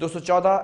214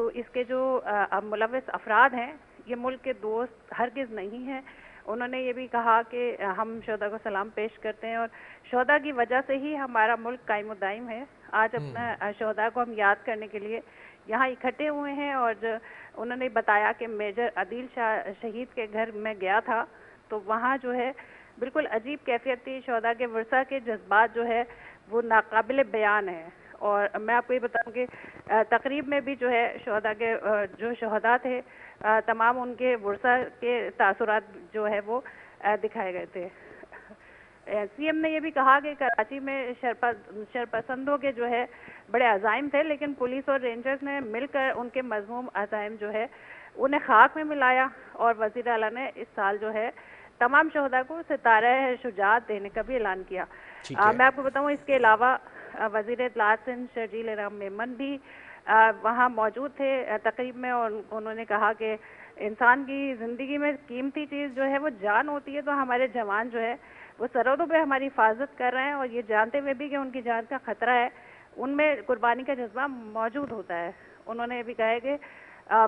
تو اس کے جو ملوث افراد ہیں یہ ملک کے دوست ہرگز نہیں ہیں. انہوں نے یہ بھی کہا کہ ہم شہداء کو سلام پیش کرتے ہیں اور شہداء کی وجہ سے ہی ہمارا ملک قائم و دائم ہے. آج اپنا شہداء کو ہم یاد کرنے کے لیے یہاں اکٹھے ہوئے ہیں. اور انہوں نے بتایا کہ میجر عدیل شاہ شہید کے گھر میں گیا تھا تو وہاں جو ہے بالکل عجیب کیفیت تھی. شہداء کے ورثہ کے جذبات جو ہے وہ ناقابل بیان ہے. اور میں آپ کو یہ بتاؤں کہ تقریب میں بھی جو ہے شہداء کے جو شہداء تھے تمام ان کے ورثہ کے تاثرات جو ہے وہ دکھائے گئے تھے. سی ایم نے یہ بھی کہا کہ کراچی میں شرپسندوں کے جو ہے بڑے عزائم تھے لیکن پولیس اور رینجرز نے مل کر ان کے مذموم عزائم جو ہے انہیں خاک میں ملایا. اور وزیر اعلیٰ نے اس سال جو ہے تمام شہداء کو ستارہ شجاعت دینے کا بھی اعلان کیا. میں آپ کو بتاؤں اس کے علاوہ وزیر اطلاعات سندھ شرجیل رحمان میمن بھی وہاں موجود تھے تقریب میں اور انہوں نے کہا کہ انسان کی زندگی میں قیمتی چیز جو ہے وہ جان ہوتی ہے. تو ہمارے جوان جو ہے وہ سرحدوں پہ ہماری حفاظت کر رہے ہیں اور یہ جانتے ہوئے بھی کہ ان کی جان کا خطرہ ہے ان میں قربانی کا جذبہ موجود ہوتا ہے. انہوں نے بھی کہا ہے کہ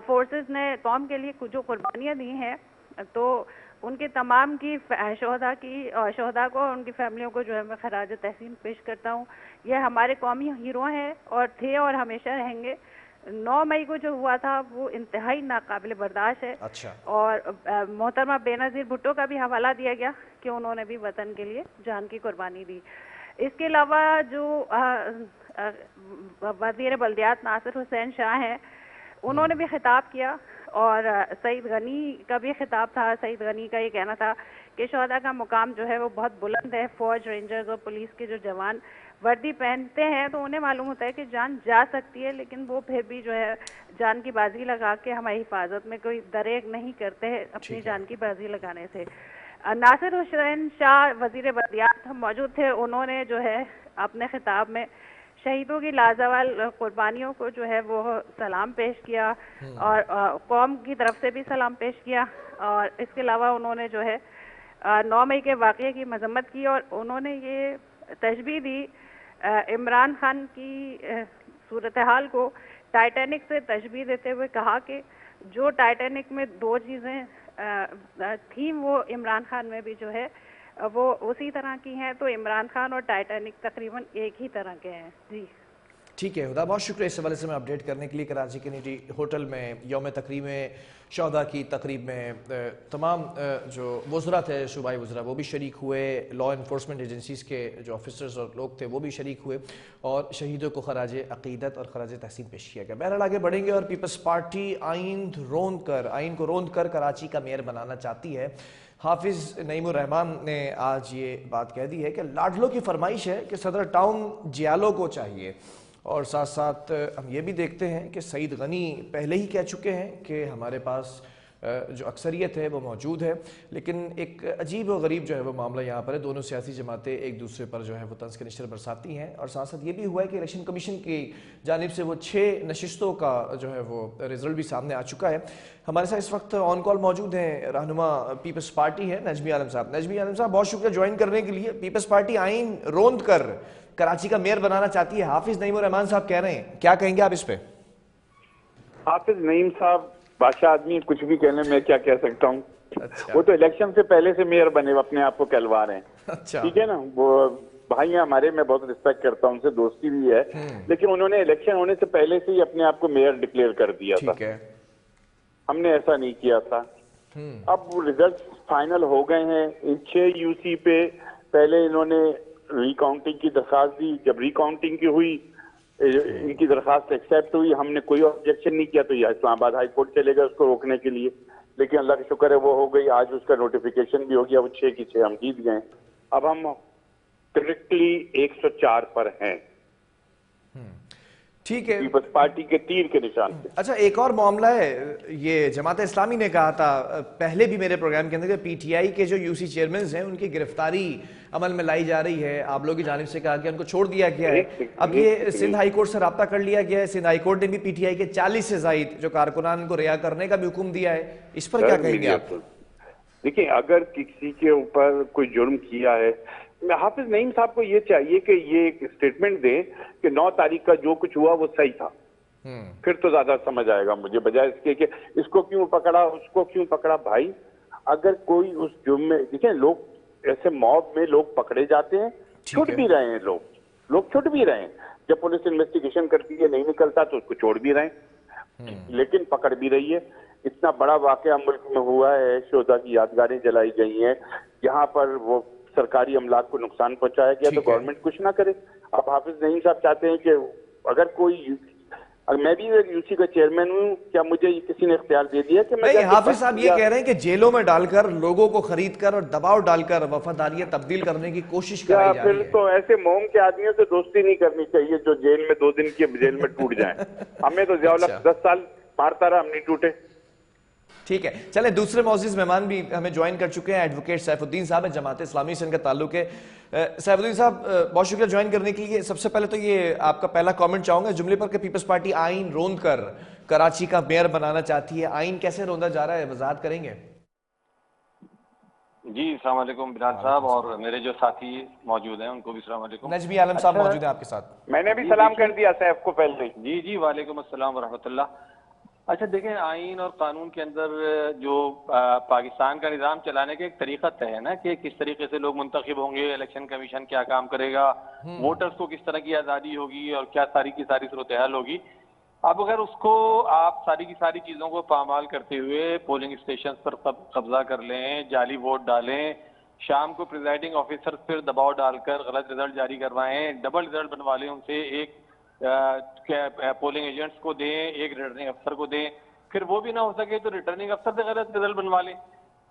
فورسز نے قوم کے لیے جو قربانیاں دی ہیں تو ان کے تمام کی شہداء کو اور ان کی فیملیوں کو جو ہے میں خراج تحسین پیش کرتا ہوں. یہ ہمارے قومی ہیرو ہیں اور تھے اور ہمیشہ رہیں گے. 9 مئی کو جو ہوا تھا وہ انتہائی ناقابل برداشت ہے. اور محترمہ بینظیر بھٹو کا بھی حوالہ دیا گیا کہ انہوں نے بھی وطن کے لیے جان کی قربانی دی. اس کے علاوہ جو وزیر بلدیات ناصر حسین شاہ ہیں انہوں نے بھی خطاب کیا اور سعید غنی کا بھی خطاب تھا. سعید غنی کا یہ کہنا تھا کہ شہداء کا مقام جو ہے وہ بہت بلند ہے. فوج رینجرز اور پولیس کے جو جوان وردی پہنتے ہیں تو انہیں معلوم ہوتا ہے کہ جان جا سکتی ہے لیکن وہ پھر بھی جو ہے جان کی بازی لگا کے ہماری حفاظت میں کوئی دریغ نہیں کرتے ہیں اپنی جان کی بازی لگانے سے. ناصر حسین شاہ وزیر بلدیات موجود تھے. انہوں نے جو ہے اپنے خطاب میں شہیدوں کی لازوال قربانیوں کو جو ہے وہ سلام پیش کیا اور قوم کی طرف سے بھی سلام پیش کیا. اور اس کے علاوہ انہوں نے جو ہے 9 مئی کے واقعے کی مذمت کی اور انہوں نے یہ تشبیہ دی عمران خان کی صورتحال کو ٹائٹینک سے تشبیہ دیتے ہوئے کہا کہ جو ٹائٹینک میں 2 چیزیں تھیں وہ عمران خان میں بھی جو ہے وہ اسی طرح کی ہیں. تو عمران خان اور ٹائٹینک تقریباً ایک ہی طرح کے ہیں. جی ٹھیک ہے ہدا، بہت شکریہ اس حوالے سے میں اپڈیٹ کرنے کے لیے. کراچی کے نیٹی ہوٹل میں یوم تکریم شہداء کی تقریب میں تمام جو وزراء تھے صوبائی وزراء وہ بھی شریک ہوئے. لا انفورسمنٹ ایجنسیز کے جو آفیسرز اور لوگ تھے وہ بھی شریک ہوئے اور شہیدوں کو خراج عقیدت اور خراج تحسین پیش کیا گیا. بہرحال آگے بڑھیں گے. اور پیپلز پارٹی آئین کو روند کر کراچی کا میئر بنانا چاہتی ہے. حافظ نعیم الرحمان نے آج یہ بات کہہ دی ہے کہ لاڈلو کی فرمائش ہے کہ صدر ٹاؤن جیالو کو چاہیے. اور ساتھ ساتھ ہم یہ بھی دیکھتے ہیں کہ سعید غنی پہلے ہی کہہ چکے ہیں کہ ہمارے پاس جو اکثریت ہے وہ موجود ہے. لیکن ایک عجیب و غریب جو ہے وہ معاملہ یہاں پر ہے. دونوں سیاسی جماعتیں ایک دوسرے پر جو ہے وہ طنز کے نشتر برساتی ہیں. اور ساتھ ساتھ یہ بھی ہوا ہے کہ الیکشن کمیشن کی جانب سے وہ 6 نشستوں کا جو ہے وہ رزلٹ بھی سامنے آ چکا ہے. ہمارے ساتھ اس وقت آن کال موجود ہیں رہنما پیپلز پارٹی ہے نجمی عالم صاحب. نجمی عالم صاحب بہت شکریہ جوائن کرنے کے لیے. پیپلز پارٹی آئین روند کر کراچی کا میئر بنانا چاہتی ہے. حافظ نعیم الرحمان صاحب کہہ رہے ہیں, کیا کہیں گے آپ اس پہ؟ حافظ نعیم صاحب بادشاہ آدمی, کچھ بھی کہنے میں کیا کہہ سکتا ہوں. وہ تو الیکشن سے پہلے سے میئر بنے اپنے آپ کو کہلوا رہے ہیں. ٹھیک ہے نا, وہ بھائی ہمارے, میں بہت رسپیکٹ کرتا ہوں, ان سے دوستی بھی ہے, لیکن انہوں نے الیکشن ہونے سے پہلے سے ہی اپنے آپ کو میئر ڈکلیئر کر دیا تھا. ہم نے ایسا نہیں کیا تھا. اب ریزلٹ فائنل ہو گئے ہیں. ان 6 یو سی پہ پہلے انہوں نے ری کاؤنٹنگ کی درخواست دی. جب ری کاؤنٹنگ کی ہوئی, ان کی درخواست ایکسیپٹ ہوئی, ہم نے کوئی آبجیکشن نہیں کیا, تو یہ اسلام آباد ہائی کورٹ چلے گا اس کو روکنے کے لیے. لیکن اللہ کا شکر ہے وہ ہو گئی. آج اس کا نوٹیفیکیشن بھی ہو گیا. وہ 6 کی 6 ہم جیت گئے. اب ہم کرکٹلی 104 پر ہیں. ٹھیک ہے, پیپلز پارٹی کے تیر کے نشان پہ. اچھا ایک اور معاملہ ہے, یہ جماعت اسلامی نے کہا تھا پہلے بھی میرے پروگرام کے اندر کہ پی ٹی آئی کے جو یو سی چیئرمینز ہیں ان کی گرفتاری عمل میں لائی جا رہی ہے. آپ لوگوں کی جانب سے کہا کہ ان کو چھوڑ دیا گیا ہے. اب یہ سندھ ہائی کورٹ سے رابطہ کر لیا گیا ہے. سندھ ہائی کورٹ نے بھی پی ٹی آئی کے 40 سے زائد جو کارکنان کو رہا کرنے کا بھی حکم دیا ہے. اس پر کیا کہیں گے آپ؟ دیکھیں, اگر کسی کے اوپر کوئی جرم کیا ہے, حافظ نعیم صاحب کو یہ چاہیے کہ یہ ایک اسٹیٹمنٹ دیں کہ 9 تاریخ کا جو کچھ ہوا وہ صحیح تھا. پھر تو زیادہ سمجھ آئے گا مجھے، بجائے اس کے کہ اس کو کیوں پکڑا اس کو کیوں پکڑا۔ بھائی اگر کوئی اس جرم میں، دیکھیں لوگ ایسے موب میں لوگ پکڑے جاتے ہیں، چھٹ بھی رہے ہیں، لوگ چھٹ بھی رہے ہیں، جب پولیس انویسٹیگیشن کرتی ہے نہیں نکلتا تو اس کو چھوڑ بھی رہے ہیں، لیکن پکڑ بھی رہی ہے۔ اتنا بڑا واقعہ ملک میں ہوا ہے، شہداء کی یادگاریں جلائی گئی ہیں، یہاں پر وہ سرکاری املاک کو نقصان پہنچایا گیا تو گورنمنٹ کچھ نہ کرے۔ اب حافظ نعیم صاحب چاہتے ہیں کہ اگر کوئی، میں بھی یوسی کا چیئرمین ہوں، کیا مجھے کسی نے اختیار دے دیا کہ میں نہیں، حافظ صاحب یہ کہہ رہے ہیں کہ جیلوں میں ڈال کر لوگوں کو خرید کر اور دباؤ ڈال کر وفاداریاں تبدیل کرنے کی کوشش کرائی جا رہی ہے۔ پھر تو ایسے موم کے آدمیوں سے دوستی نہیں کرنی چاہیے جو جیل میں 2 دن کی جیل میں ٹوٹ جائیں۔ ہمیں تو ضیاء الحق 10 سال مارتا رہا، ہم نہیں ٹوٹے۔ ٹھیک ہے، چلیں دوسرے معزز مہمان بھی ہمیں جوائن کر چکے ہیں۔ ایڈوکیٹ سیف الدین صاحب ہیں، جماعت اسلامی سے ان کا تعلق ہے۔ سیف الدین صاحب بہت شکریہ جوائن کرنے کے لیے۔ سب سے پہلے تو یہ آپ کا پہلا کامنٹ چاہوں گا جملے پر کہ پیپلز پارٹی آئین روند کر کراچی کا میئر بنانا چاہتی ہے، آئین کیسے روندا جا رہا ہے، وضاحت کریں گے؟ جی السلام علیکم بلال صاحب، اور میرے جو ساتھی موجود ہیں ان کو بھی السلام علیکم۔ نجمی عالم صاحب موجود ہیں آپ کے ساتھ۔ میں نے بھی سلام کر دیا سیف کو پہلے۔ جی وعلیکم السلام ورحمۃ اللہ۔ اچھا دیکھیں، آئین اور قانون کے اندر جو پاکستان کا نظام چلانے کا ایک طریقہ طے ہے نا کہ کس طریقے سے لوگ منتخب ہوں گے، الیکشن کمیشن کیا کام کرے گا، ووٹرز کو کس طرح کی آزادی ہوگی اور کیا ساری کی ساری صورتحال ہوگی۔ اب اگر اس کو آپ ساری کی ساری چیزوں کو پامال کرتے ہوئے پولنگ اسٹیشنز پر قبضہ کر لیں، جعلی ووٹ ڈالیں، شام کو پریزائڈنگ آفیسر پھر دباؤ ڈال کر غلط رزلٹ جاری کروائیں، ڈبل رزلٹ بنوا لیں ان سے، ایک پولنگ ایجنٹس کو دیں، ایک ریٹرننگ افسر کو دیں، پھر وہ بھی نہ ہو سکے تو ریٹرننگ افسر سے غلط رزلٹ بنوا لیں،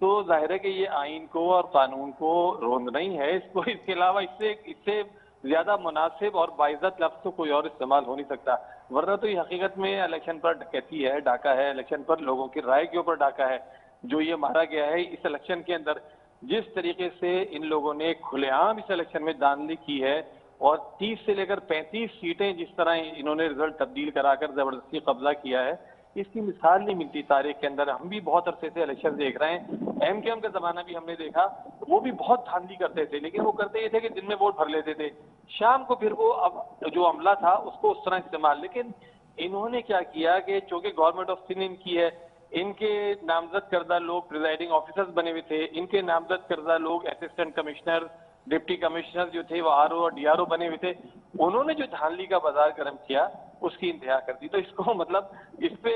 تو ظاہر ہے کہ یہ آئین کو اور قانون کو روندنا ہی ہے۔ اس کے علاوہ اس سے زیادہ مناسب اور باعزت لفظ تو کوئی اور استعمال ہو نہیں سکتا، ورنہ تو یہ حقیقت میں الیکشن پر ڈکیتی ہے، ڈاکہ ہے، الیکشن پر لوگوں کی رائے کے اوپر ڈاکہ ہے۔ جو یہ مارا گیا ہے اس الیکشن کے اندر، جس طریقے سے ان لوگوں نے کھلے عام اس الیکشن میں دھاندلی کی ہے، اور 30 سے لے کر 35 سیٹیں جس طرح انہوں نے رزلٹ تبدیل کرا کر زبردستی قبضہ کیا ہے، اس کی مثال نہیں ملتی تاریخ کے اندر۔ ہم بھی بہت عرصے سے الیکشن دیکھ رہے ہیں، ایم کے ایم کا زمانہ بھی ہم نے دیکھا، وہ بھی بہت دھاندلی کرتے تھے، لیکن وہ کرتے یہ تھے کہ دن میں ووٹ بھر لیتے تھے، شام کو پھر وہ اب جو عملہ تھا اس کو اس طرح استعمال۔ لیکن انہوں نے کیا کیا کہ چونکہ گورنمنٹ آف سندھ ان کی ہے، ان کے نامزد کردہ لوگ پریزائڈنگ آفیسرز بنے ہوئے تھے، ان کے نامزد کردہ لوگ اسسٹنٹ کمشنر، ڈپٹی کمشنر جو تھے وہ آر او اور ڈی آر او بنے ہوئے تھے، انہوں نے جو دھاندلی کا بازار گرم کیا اس کی انتہا کر دی۔ تو اس کو اس پہ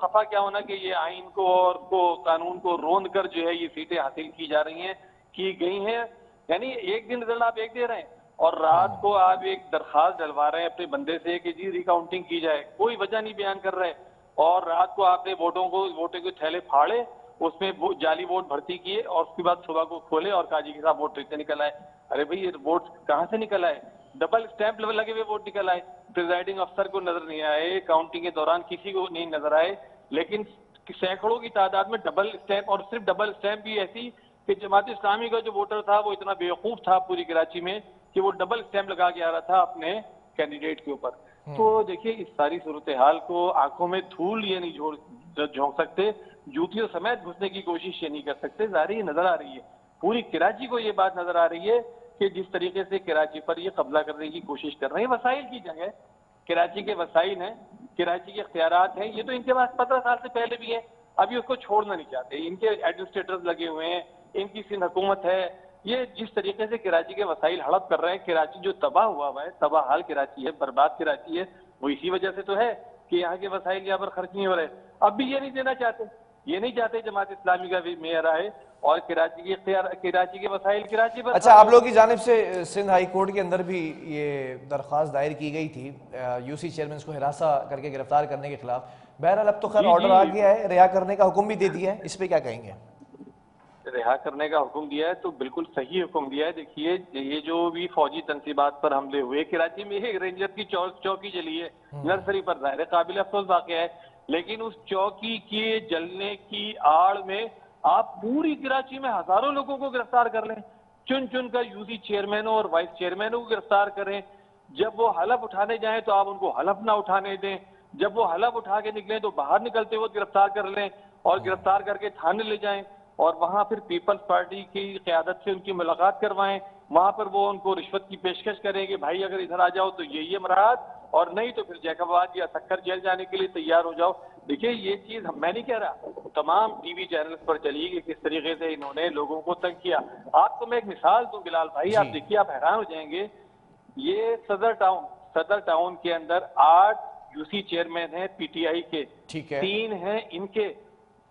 خفا کیا ہونا کہ یہ آئین کو اور قانون کو روند کر جو ہے یہ سیٹیں حاصل کی جا رہی ہیں، کی گئی ہیں، یعنی ایک دن رزلٹ آپ ایک دے رہے ہیں اور رات کو آپ ایک درخواست ڈلوا رہے ہیں اپنے بندے سے کہ جی ریکاؤنٹنگ کی جائے، کوئی وجہ نہیں بیان کر رہے، اور رات کو آپ نے ووٹوں کے تھیلے پھاڑے، اس میں جعلی ووٹ بھرتی کیے، اور اس کے بعد صبح کو کھولے اور کہا جی کے صاحب ووٹ نکل آئے۔ ارے بھائی یہ ووٹ کہاں سے نکل آئے؟ ڈبل اسٹیمپ لگے ہوئے ووٹ نکل آئے، پریزائڈنگ افسر کو نظر نہیں آئے، کاؤنٹنگ کے دوران کسی کو نہیں نظر آئے، لیکن سینکڑوں کی تعداد میں ڈبل اسٹیمپ، اور صرف ڈبل اسٹیمپ بھی ایسی کہ جماعت اسلامی کا جو ووٹر تھا وہ اتنا بیوقوف تھا پوری کراچی میں کہ وہ ڈبل اسٹیمپ لگا کے آ رہا تھا اپنے کینڈیڈیٹ کے اوپر۔ تو دیکھیے اس ساری صورتحال کو آنکھوں میں دھول یہ نہیں جھونک سکتے، جوتیوں سمیت گھسنے کی کوشش یہ نہیں کر سکتے، ظاہر یہ نظر آ رہی ہے، پوری کراچی کو یہ بات نظر آ رہی ہے کہ جس طریقے سے کراچی پر یہ قبضہ کرنے کی کوشش کر رہے ہیں۔ وسائل کی جنگ ہے، کراچی کے وسائل ہیں، کراچی کے اختیارات ہیں، یہ تو ان کے پاس 15 سال سے پہلے بھی ہے، ابھی اس کو چھوڑنا نہیں چاہتے، ان کے ایڈمنسٹریٹرز لگے ہوئے ہیں، ان کی سندھ حکومت ہے، یہ جس طریقے سے کراچی کے وسائل ہڑپ کر رہے ہیں، کراچی جو تباہ ہوا ہے، تباہ حال کراچی ہے، برباد کراچی ہے، وہ اسی وجہ سے تو ہے کہ یہاں کے وسائل یہاں پر خرچ نہیں ہو رہے۔ اب بھی یہ نہیں دینا چاہتے، یہ نہیں چاہتے جماعت اسلامی کا بھی میئر آئے اور کراچی کے وسائل کراچی پر۔ اچھا، آپ لوگوں کی جانب سے سندھ ہائی کورٹ کے اندر بھی یہ درخواست دائر کی گئی تھی یو سی چیئرمین کو ہراساں کر کے گرفتار کرنے کے خلاف، بہرحال اب تو خیر آرڈر آ گیا ہے، رہا کرنے کا حکم بھی دے دیا ہے، اس پہ کیا کہیں گے؟ رہا کرنے کا حکم دیا ہے تو بالکل صحیح حکم دیا ہے۔ دیکھیے یہ جو بھی فوجی تنصیبات پر حملے ہوئے، کراچی میں ایک رینجر کی چوکی جلی ہے نرسری پر، ظاہر قابل افسوس واقعہ ہے، لیکن اس چوکی کے جلنے کی آڑ میں آپ پوری کراچی میں ہزاروں لوگوں کو گرفتار کر لیں، چن کر یو سی چیئرمینوں اور وائس چیئرمینوں کو گرفتار کریں، جب وہ حلف اٹھانے جائیں تو آپ ان کو حلف نہ اٹھانے دیں، جب وہ حلف اٹھا کے نکلیں تو باہر نکلتے ہوئے گرفتار کر لیں اور گرفتار کر کے تھانے لے جائیں، اور وہاں پھر پیپلز پارٹی کی قیادت سے ان کی ملاقات کروائیں، وہاں پر وہ ان کو رشوت کی پیشکش کریں کہ بھائی اگر ادھر آ جاؤ تو یہ مراد، اور نہیں تو پھر جیکب آباد یا سکھر جیل جانے کے لیے تیار ہو جاؤ. دیکھیے یہ چیز میں نہیں کہہ رہا، تمام ٹی وی چینلز پر چلی کہ کس طریقے سے انہوں نے لوگوں کو تنگ کیا. آپ کو میں ایک مثال دوں بلال بھائی، آپ دیکھیے آپ حیران ہو جائیں گے. یہ صدر ٹاؤن کے اندر 8 یو سی چیئرمین ہیں پی ٹی آئی کے، 3 ہیں ان کے.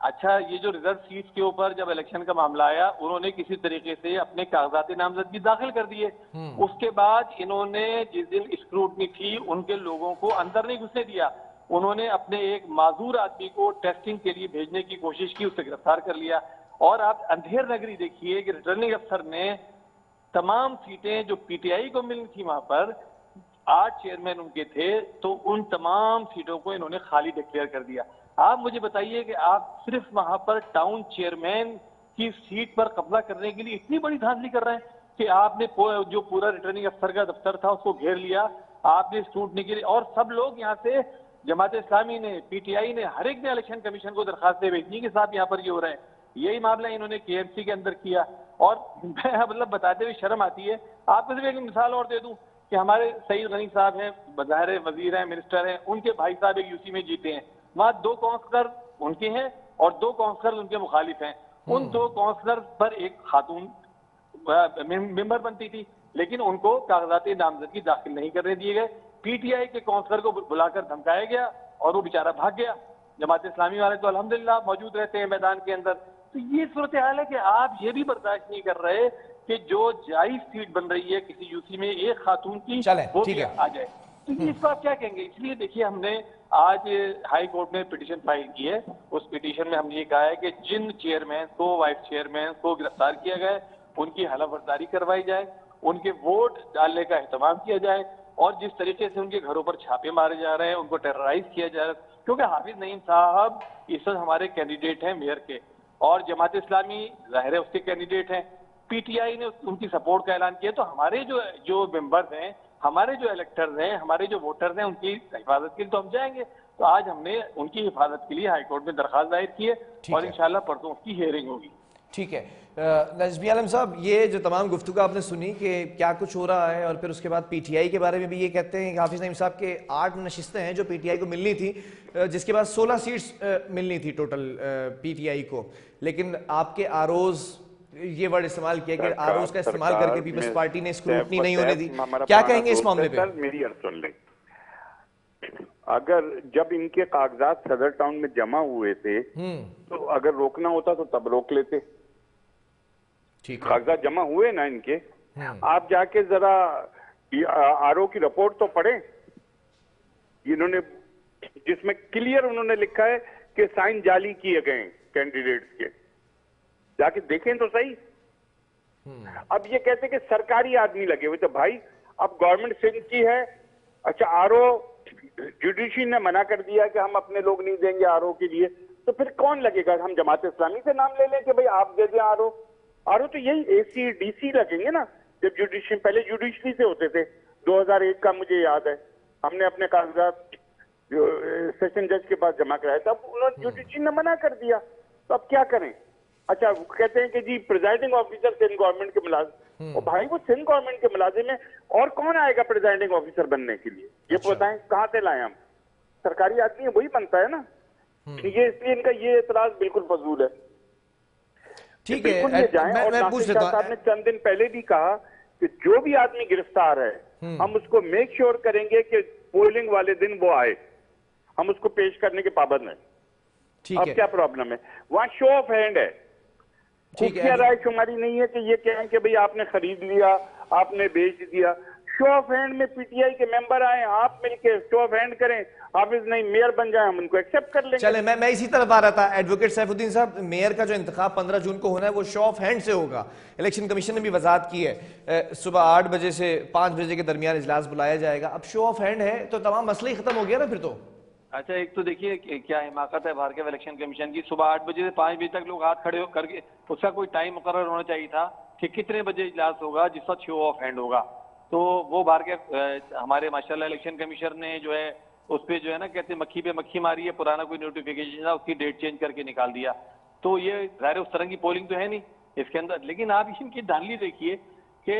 اچھا یہ جو ریزرو سیٹس کے اوپر جب الیکشن کا معاملہ آیا انہوں نے کسی طریقے سے اپنے کاغذات نامزدگی داخل کر دیے. اس کے بعد انہوں نے جس دن اسکروٹنی تھی ان کے لوگوں کو اندر نہیں گھسنے دیا، انہوں نے اپنے ایک معذور آدمی کو ٹیسٹنگ کے لیے بھیجنے کی کوشش کی، اسے گرفتار کر لیا. اور آپ اندھیر نگری دیکھیے کہ ریٹرننگ افسر نے تمام سیٹیں جو پی ٹی آئی کو ملنی تھی وہاں پر 8 چیئرمین ان کے تھے تو ان تمام سیٹوں کو انہوں نے خالی ڈکلیئر کر دیا. آپ مجھے بتائیے کہ آپ صرف وہاں پر ٹاؤن چیئرمین کی سیٹ پر قبضہ کرنے کے لیے اتنی بڑی دھاندلی کر رہے ہیں کہ آپ نے جو پورا ریٹرننگ افسر کا دفتر تھا اس کو گھیر لیا، آپ نے اسکروٹنی کے لیے، اور سب لوگ یہاں سے جماعت اسلامی نے، پی ٹی آئی نے، ہر ایک نے الیکشن کمیشن کو درخواستیں بھیجی کہ صاحب یہاں پر یہ ہو رہا ہے. یہی معاملہ انہوں نے کے ایم سی کے اندر کیا. اور میں مطلب بتاتے ہوئے شرم آتی ہے. آپ کو صرف ایک مثال اور دے دوں کہ ہمارے سعید غنی صاحب ہیں، بظاہر وزیر ہیں، منسٹر ہیں، ان کے بھائی صاحب ایک یو سی میں جیتے ہیں، وہاں 2 کونسلر ان کے ہیں اور 2 کونسلر ان کے مخالف ہیں. ان 2 کونسلر پر ایک خاتون ممبر بنتی تھی لیکن ان کو کاغذات نامزدگی داخل نہیں کرنے دیے گئے. پی ٹی آئی کے کونسلر کو بلا کر دھمکایا گیا اور وہ بیچارہ بھاگ گیا. جماعت اسلامی والے تو الحمدللہ موجود رہتے ہیں میدان کے اندر. تو یہ صورتحال ہے کہ آپ یہ بھی برداشت نہیں کر رہے کہ جو جائز سیٹ بن رہی ہے کسی یو سی میں ایک خاتون کی وہ بھی آ جائے. تو اس کو آپ کیا کہیں گے؟ اس لیے دیکھیے ہم نے آج ہائی کورٹ میں پٹیشن فائل کی ہے. اس پٹیشن میں ہم نے یہ کہا ہے کہ جن چیئرمین کو، وائس چیئرمین کو گرفتار کیا گیا ان کی حلف برداری کروائی جائے، ان کے ووٹ ڈالنے کا اہتمام کیا جائے، اور جس طریقے سے ان کے گھروں پر چھاپے مارے جا رہے ہیں ان کو ٹیررائز کیا جا رہا ہے. کیونکہ حافظ نعیم صاحب اس وقت ہمارے کینڈیڈیٹ ہیں میئر کے، اور جماعت اسلامی ظاہر ہے اس کے کینڈیڈیٹ ہیں. پی ٹی آئی نے ان کی سپورٹ کا اعلان کیا. تو ہمارے جو ممبرز ہیں، ہمارے جو الیکٹرز ہیں، ہمارے جو ووٹرز ہیں، ان کی حفاظت کے لیے تو ہم جائیں گے. تو آج ہم نے ان کی حفاظت کے لیے ہائی کورٹ میں درخواست دائر کی ہے اور انشاءاللہ پرسوں اس کی ہیئرنگ ہوگی. ٹھیک ہے. نجمی عالم صاحب، یہ جو تمام گفتگو آپ نے سنی کہ کیا کچھ ہو رہا ہے، اور پھر اس کے بعد پی ٹی آئی کے بارے میں بھی یہ کہتے ہیں کہ حافظ نعیم صاحب کے 8 نشستیں ہیں جو پی ٹی آئی کو ملنی تھی، جس کے بعد 16 سیٹس ملنی تھی ٹوٹل پی ٹی آئی کو، لیکن آپ کے آروز، یہ ورڈ استعمال کیا کہ آروز کا استعمال کر کے پیپلز پارٹی نے اسکروٹنی نہیں ہونے دی. کیا کہیں گے اس معاملے پہ؟ میری عرض سن لیں. اگر جب ان کے کاغذات صدر ٹاؤن میں جمع ہوئے تھے تو اگر روکنا ہوتا تو تب روک لیتے. کاغذات جمع ہوئے نا ان کے، آپ جا کے ذرا آر او کی رپورٹ تو پڑھیں انہوں نے، جس میں کلیئر انہوں نے لکھا ہے کہ سائن جعلی کیے گئے کینڈیڈیٹس کے. جا کے دیکھیں تو صحیح. اب یہ کہتے کہ سرکاری آدمی لگے ہوئے. تو بھائی اب گورنمنٹ سندھ کی ہے، اچھا آر او جوڈیشری نے منع کر دیا کہ ہم اپنے لوگ نہیں دیں گے آر او کے لیے، تو پھر کون لگے گا؟ ہم جماعت اسلامی سے نام لے لیں کہ بھائی آپ دے دیں آر او. آر او تو یہی اے سی ڈی سی لگیں گے نا. جب جوڈیشری، پہلے جوڈیشری سے ہوتے تھے، 2001 کا مجھے یاد ہے ہم نے اپنے کاغذات جو سیشن جج کے پاس جمع کرائے تھا، اب انہوں نے جوڈیشری نے منع کر دیا. تو اب کیا کریں؟ اچھا وہ کہتے ہیں کہ جی پریزائڈنگ آفیسر سندھ گورنمنٹ کے ملازم. اور بھائی وہ سندھ گورنمنٹ کے ملازم ہیں، اور کون آئے گا پریزائڈنگ آفیسر بننے کے لیے؟ یہ بتائیں کہاں سے لائیں ہم؟ سرکاری آدمی ہے وہی بنتا ہے نا. یہ اس لیے ان کا یہ اعتراض بالکل فضول ہے. ٹھیک ہے. اور ناصر شاہ صاحب نے چند دن پہلے بھی کہا کہ جو بھی آدمی گرفتار ہے ہم اس کو میک شیور کریں گے کہ پولنگ والے دن وہ آئے، ہم اس کو پیش کرنے کے پابند ہیں. اب کیا پرابلم ہے؟ وہاں شو آف ہینڈ ہے، کیا رائے شماری نہیں ہے کہ یہ کہیں کہ بھئی آپ نے خرید لیا، آپ نے بیچ دیا. شو آف ہینڈ میں پی ٹی آئی کے ممبر آئیں، آپ مل کے شو آف ہینڈ کریں، حافظ نہیں میئر بن جائیں، ہم ان کو ایکسپٹ کر لیں گے. چلیں میں اسی طرف آ رہا تھا. ایڈوکیٹ سیف الدین صاحب، میئر کا جو انتخاب 15 جون کو ہونا ہے وہ شو آف ہینڈ سے ہوگا. الیکشن کمیشن نے بھی وضاحت کی ہے صبح 8 بجے سے 5 بجے کے درمیان اجلاس بلایا جائے گا. اب شو آف ہینڈ ہے تو تمام مسئلے ہی ختم ہو گیا نا پھر تو. اچھا ایک تو دیکھیے کیا حماقت ہے بھارتی الیکشن کمیشن کی. صبح 8 بجے سے 5 بجے تک لوگ ہاتھ کھڑے کر کے، اس کا کوئی ٹائم مقرر ہونا چاہیے تھا کہ کتنے بجے اجلاس ہوگا جس وقت شو آف ہینڈ ہوگا. تو وہ ہمارے ماشاءاللہ الیکشن کمیشن نے جو ہے اس پہ جو ہے نا کہتے ہیں مکھی پہ مکھی ماری ہے، پرانا کوئی نوٹیفیکیشن تھا اس کی ڈیٹ چینج کر کے نکال دیا. تو یہ ظاہر اس طرح کی پولنگ تو ہے نہیں اس کے اندر. لیکن آپ ان کی دھاندلی دیکھیے کہ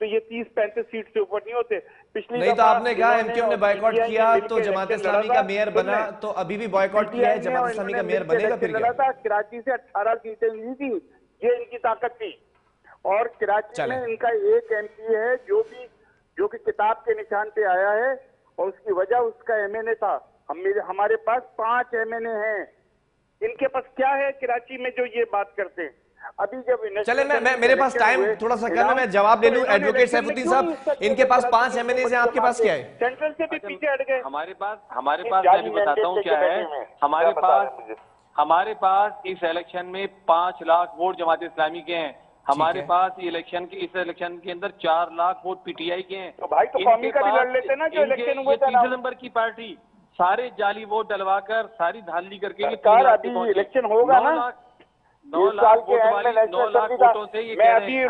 تو یہ 30-35 سیٹ سے اوپر نہیں ہوتے. پچھلی نہیں تو آپ نے کہا ایم کیو ایم نے بائیکاٹ کیا تو جماعت اسلامی کا میئر بنا, تو ابھی بھی بائیکاٹ کیا ہے, جماعت اسلامی کا میئر بنے گا پھر کیا؟ کراچی سے 18 سیٹیں لی تھی, یہ ان کی طاقت تھی. اور کراچی میں ان کا ایک ایم پی ہے جو کہ کتاب کے نشان پہ آیا ہے, اور اس کی وجہ اس کا ایم این اے تھا. ہمارے پاس 5 ایم این اے ہیں. ان کے پاس کیا ہے کراچی میں جو یہ بات کرتے ہیں؟ ابھی جب چلے میرے پاس ٹائم تھوڑا سا کم ہے, میں جواب لے لوں. ایڈوکیٹ سیف الدین صاحب, ان کے پاس 5 ایم این ایز ہیں, آپ کے پاس کیا ہے؟ سینٹرل سے بھی پیچھے ہٹ گئے. ہمارے پاس میں بھی بتاتا ہوں کیا ہے. ہمارے پاس اس الیکشن میں 5 لاکھ ووٹ جماعت اسلامی کے ہیں. ہمارے پاس اس الیکشن کے اندر 4 lakh vote P T I کے ہیں. تو بھائی تو قومی کا بھی لڑ لیتے نا جو الیکشن ہوئے تھے. 30 نمبر کی پارٹی سارے جالی ووٹ ڈلوا کر ساری دھاندلی کر کے ابھی الیکشن ہوگا نا 9 لاکھ ووٹوں سے یہ میں ابھی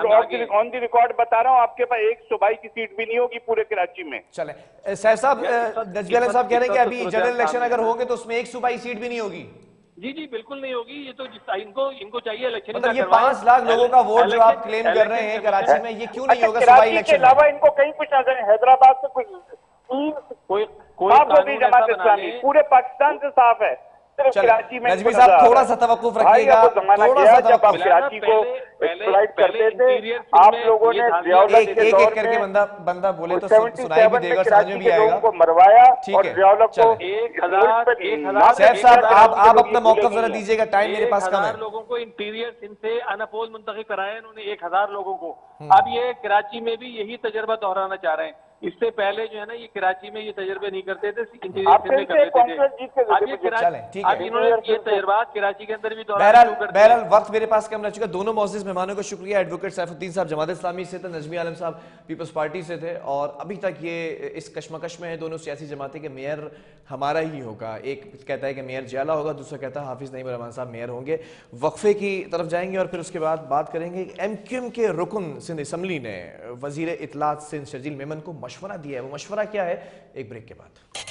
آن دی ریکارڈ بتا رہا ہوں, آپ کے پاس ایک صوبائی کی سیٹ بھی نہیں ہوگی پورے کراچی میں. چلیں سیف صاحب, نجمی عالم صاحب کہہ رہے ہیں کہ ابھی جنرل الیکشن اگر ہوں گے تو اس میں ایک صوبائی سیٹ بھی نہیں ہوگی. جی بالکل نہیں ہوگی. یہ تو ان کو چاہیے الیکشن. مطلب یہ 5 لاکھ لوگوں کا ووٹ جو آپ کلیم کر رہے ہیں کراچی میں, یہ کیوں نہیں ہوگا صوبائی کراچی کے الیکشن؟ علاوہ ان کو کہیں کچھ نظر ہے, حیدرآباد سے کچھ جماعت اسلامی پورے پاکستان سے صاف ہے. نجمی صاحب تھوڑا سا توقف رکھیے گا, تھوڑا سا توقف. کراچی کو ایکسپلائٹ کرتے تھے آپ لوگوں نے, ایک ایک کر کے بندہ بولے تو سنائی بھی دے گا, سمجھ میں بھی آئے گا. کو مروایا اور سیف صاحب آپ اپنا موقف ذرا دیجیے گا, ٹائم میرے پاس کم ہے. لوگوں کو انٹیریئر سندھ سے انپوز منتخب کرایا انہوں نے 1000 لوگوں کو. اب یہ کراچی میں بھی یہی تجربہ دہرانا چاہ رہے ہیں. اس سے پہلے جو ہے نا یہ کراچی میں یہ تجربے نہیں کرتے تھے, انٹیریئر سندھ میں کرتے تھے. اب انہوں نے یہ تجربات کراچی کے اندر بھی دہرانا شروع کر دیا. بہرحال وقت میرے پاس کم رہ چکا. دونوں معزز مہمانوں کا شکریہ. ایڈوکیٹ سیف الدین صاحب جماعت اسلامی سے تھے, نجمی عالم صاحب پیپلز پارٹی سے تھے, اور ابھی تک یہ اس کشمکش میں ہے دونوں سیاسی جماعتیں کہ میئر ہمارا ہی ہوگا. ایک کہتا ہے کہ میئر جیالہ ہوگا, دوسرا کہتا ہے حافظ نعیم الرحمان صاحب میئر ہوں گے. وقفے کی طرف جائیں گے اور پھر اس کے بعد بات کریں گے. ایم کیو ایم کے رکن سندھ اسمبلی نے وزیر اطلاعات سندھ شرجیل میمن کو مشورہ دیا ہے. وہ مشورہ کیا ہے, ایک بریک کے بعد.